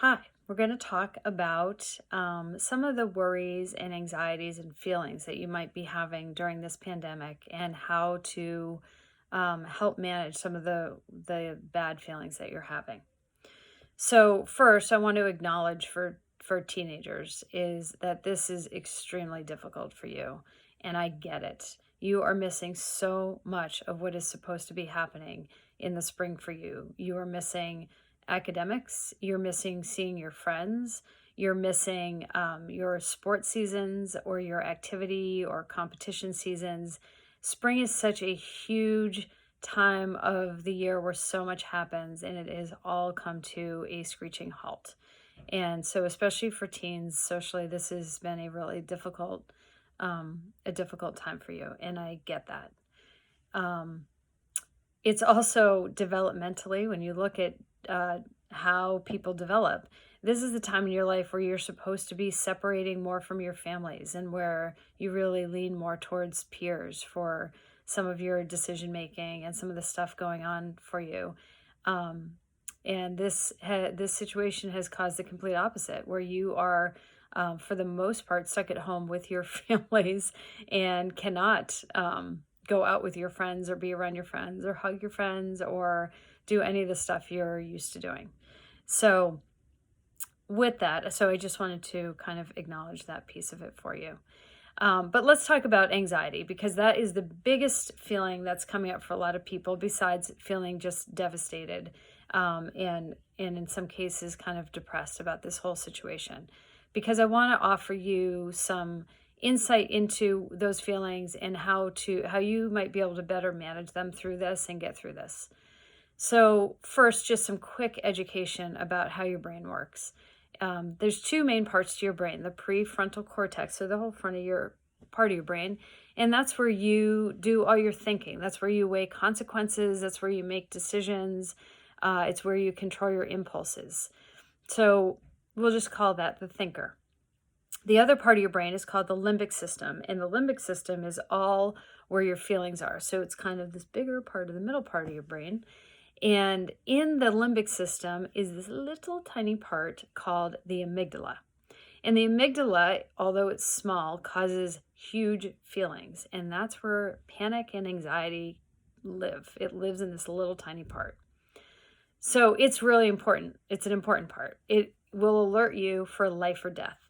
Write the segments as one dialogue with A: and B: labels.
A: Hi, we're going to talk about some of the worries and anxieties and feelings that you might be having during this pandemic and how to help manage some of the bad feelings that you're having. So first, I want to acknowledge for teenagers is that this is extremely difficult for you, and I get it. You are missing so much of what is supposed to be happening in the spring for you. You are missing academics. You're missing seeing your friends. You're missing your sports seasons or your activity or competition seasons. Spring is such a huge time of the year where so much happens and it is all come to a screeching halt. And so especially for teens socially, this has been a difficult time for you. And I get that. Um, it's also developmentally, when you look at how people develop, this is the time in your life where you're supposed to be separating more from your families and where you really lean more towards peers for some of your decision making and some of the stuff going on for you. Um, and this situation has caused the complete opposite, where you are, for the most part, stuck at home with your families and cannot go out with your friends or be around your friends or hug your friends or do any of the stuff you're used to doing. So with that, so I just wanted to kind of acknowledge that piece of it for you. But let's talk about anxiety, because that is the biggest feeling that's coming up for a lot of people, besides feeling just devastated, and in some cases kind of depressed about this whole situation. Because I want to offer you some insight into those feelings and how you might be able to better manage them through this and get through this. So first, just some quick education about how your brain works. There's two main parts to your brain: the prefrontal cortex, so the whole front of your part of your brain, and that's where you do all your thinking. That's where you weigh consequences. That's where you make decisions. It's where you control your impulses. So we'll just call that the thinker. The other part of your brain is called the limbic system, and the limbic system is all where your feelings are. So it's kind of this bigger part of the middle part of your brain. And in the limbic system is this little tiny part called the amygdala. And the amygdala, although it's small, causes huge feelings. And that's where panic and anxiety live. It lives in this little tiny part. So it's really important. It's an important part. It will alert you for life or death.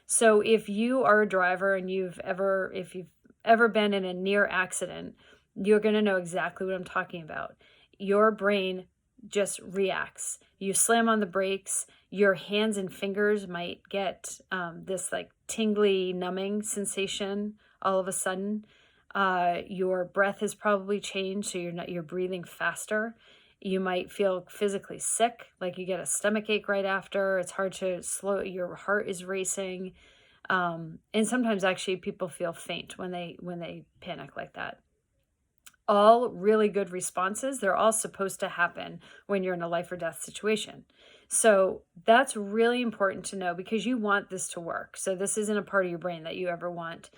A: So if you are a driver and if you've ever been in a near accident, you're going to know exactly what I'm talking about. Your brain just reacts. You slam on the brakes, your hands and fingers might get this like tingly, numbing sensation all of a sudden. Your breath has probably changed, so you're breathing faster. You might feel physically sick, like you get a stomach ache right after. It's hard to slow. Your heart is racing, and sometimes actually people feel faint when they panic like that. All really good responses. They're all supposed to happen when you're in a life or death situation. So that's really important to know, because you want this to work. So this isn't a part of your brain that you ever want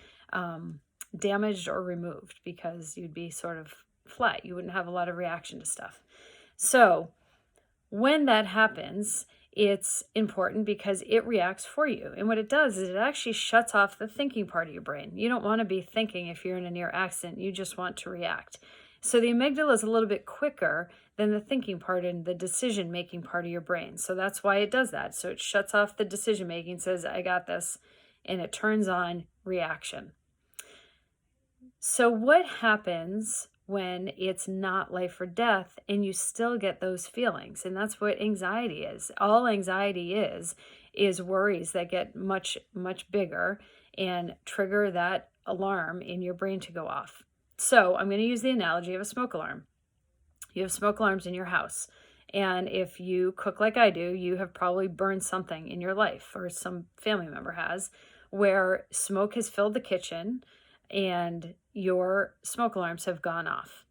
A: damaged or removed, because you'd be sort of flat. You wouldn't have a lot of reaction to stuff. So when that happens, it's important because it reacts for you. And what it does is it actually shuts off the thinking part of your brain. You don't want to be thinking if you're in a near accident. You just want to react. So the amygdala is a little bit quicker than the thinking part and the decision-making part of your brain. So that's why it does that. So it shuts off the decision-making, says, I got this, and it turns on reaction. So what happens when it's not life or death and you still get those feelings? And that's what anxiety is. All anxiety is worries that get much, much bigger and trigger that alarm in your brain to go off. So I'm going to use the analogy of a smoke alarm. You have smoke alarms in your house. And if you cook like I do, you have probably burned something in your life, or some family member has, where smoke has filled the kitchen and your smoke alarms have gone off.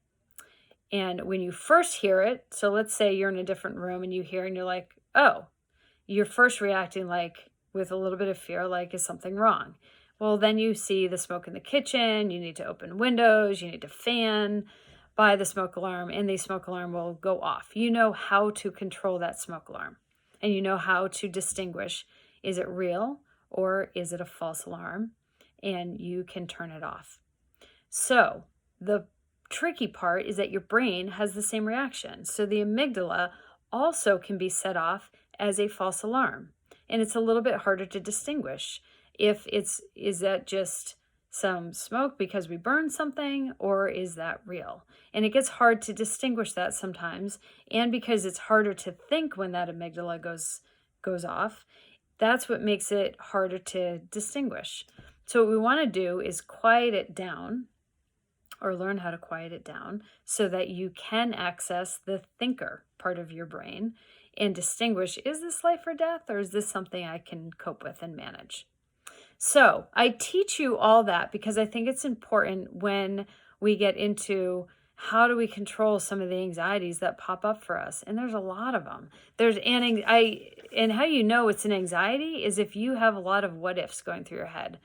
A: And when you first hear it, so let's say you're in a different room and you hear and you're like, oh, you're first reacting like with a little bit of fear, like, is something wrong? Well, then you see the smoke in the kitchen, you need to open windows, you need to fan by the smoke alarm, and the smoke alarm will go off. You know how to control that smoke alarm. and you know how to distinguish, is it real or is it a false alarm? And you can turn it off. So the tricky part is that your brain has the same reaction. So the amygdala also can be set off as a false alarm. And it's a little bit harder to distinguish if is that just some smoke because we burned something, or is that real? And it gets hard to distinguish that sometimes. And because it's harder to think when that amygdala goes off, that's what makes it harder to distinguish. So what we want to do is quiet it down, or learn how to quiet it down, so that you can access the thinker part of your brain and distinguish, is this life or death, or is this something I can cope with and manage? So I teach you all that because I think it's important when we get into how do we control some of the anxieties that pop up for us. And there's a lot of them. And how you know it's an anxiety is if you have a lot of what ifs going through your head.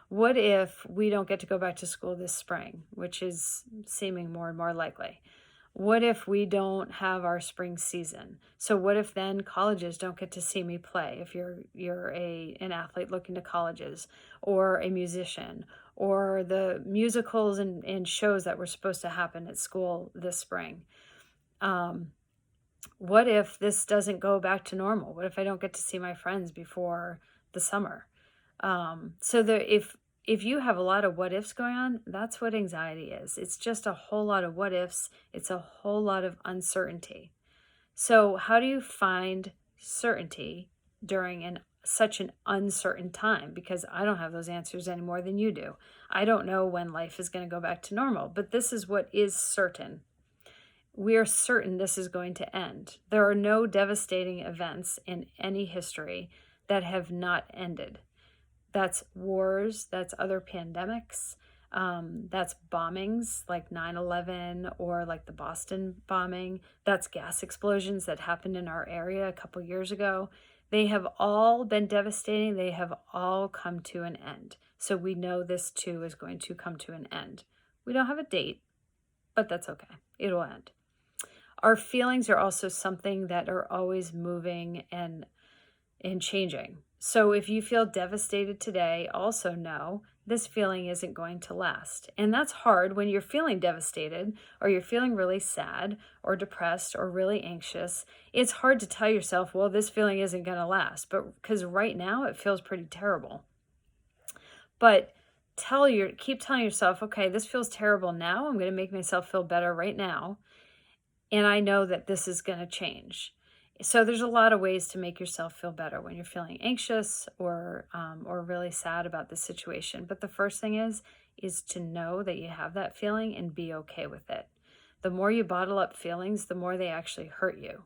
A: What if we don't get to go back to school this spring, which is seeming more and more likely? What if we don't have our spring season? So what if then colleges don't get to see me play? If you're an athlete looking to colleges, or a musician, or the musicals and shows that were supposed to happen at school this spring. What if this doesn't go back to normal? What if I don't get to see my friends before the summer? If you have a lot of what ifs going on, that's what anxiety is. It's just a whole lot of what ifs. It's a whole lot of uncertainty. So how do you find certainty during such an uncertain time? Because I don't have those answers any more than you do. I don't know when life is going to go back to normal, but this is what is certain. We are certain this is going to end. There are no devastating events in any history that have not ended. That's wars, that's other pandemics, that's bombings like 9/11 or like the Boston bombing, that's gas explosions that happened in our area a couple years ago. They have all been devastating. They have all come to an end. So we know this too is going to come to an end. We don't have a date, but that's okay. It'll end. Our feelings are also something that are always moving and changing. So if you feel devastated today, also know this feeling isn't going to last. And that's hard when you're feeling devastated, or you're feeling really sad or depressed or really anxious. It's hard to tell yourself, well, this feeling isn't going to last, but because right now it feels pretty terrible. But keep telling yourself, okay, this feels terrible now. I'm going to make myself feel better right now. And I know that this is going to change. So there's a lot of ways to make yourself feel better when you're feeling anxious or really sad about the situation. But the first thing is to know that you have that feeling and be okay with it. The more you bottle up feelings, the more they actually hurt you.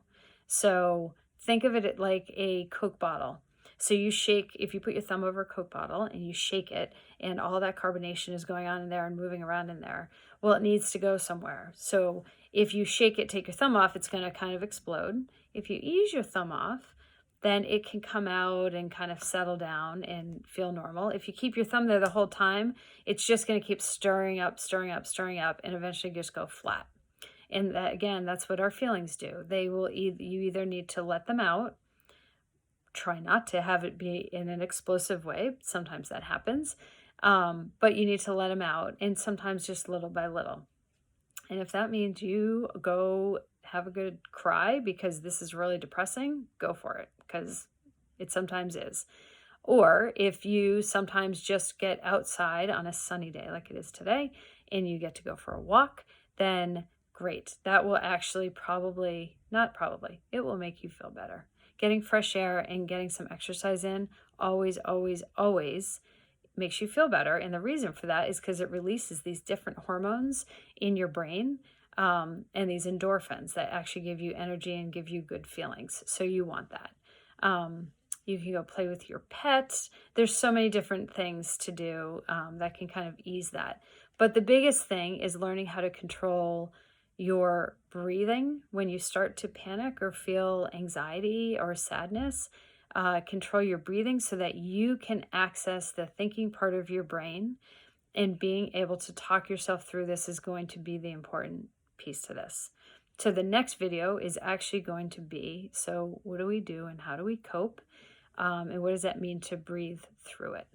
A: So think of it like a Coke bottle. So if you put your thumb over a Coke bottle and you shake it, and all that carbonation is going on in there and moving around in there, well, it needs to go somewhere. So if you shake it, take your thumb off, it's going to kind of explode. If you ease your thumb off, then it can come out and kind of settle down and feel normal. If you keep your thumb there the whole time, it's just going to keep stirring up, and eventually just go flat. And again, that's what our feelings do. You either need to let them out, try not to have it be in an explosive way. Sometimes that happens. But you need to let them out, and sometimes just little by little. And if that means you go have a good cry because this is really depressing, go for it, because it sometimes is. Or if you sometimes just get outside on a sunny day like it is today and you get to go for a walk, then great. That will actually it will make you feel better. Getting fresh air and getting some exercise in always, always, always makes you feel better. And the reason for that is because it releases these different hormones in your brain, and these endorphins that actually give you energy and give you good feelings. So you want that. You can go play with your pets. There's so many different things to do that can kind of ease that. But the biggest thing is learning how to control your breathing when you start to panic or feel anxiety or sadness. Control your breathing so that you can access the thinking part of your brain, and being able to talk yourself through this is going to be the important piece to this. to the next video is actually going to be, so what do we do and how do we cope? And what does that mean to breathe through it?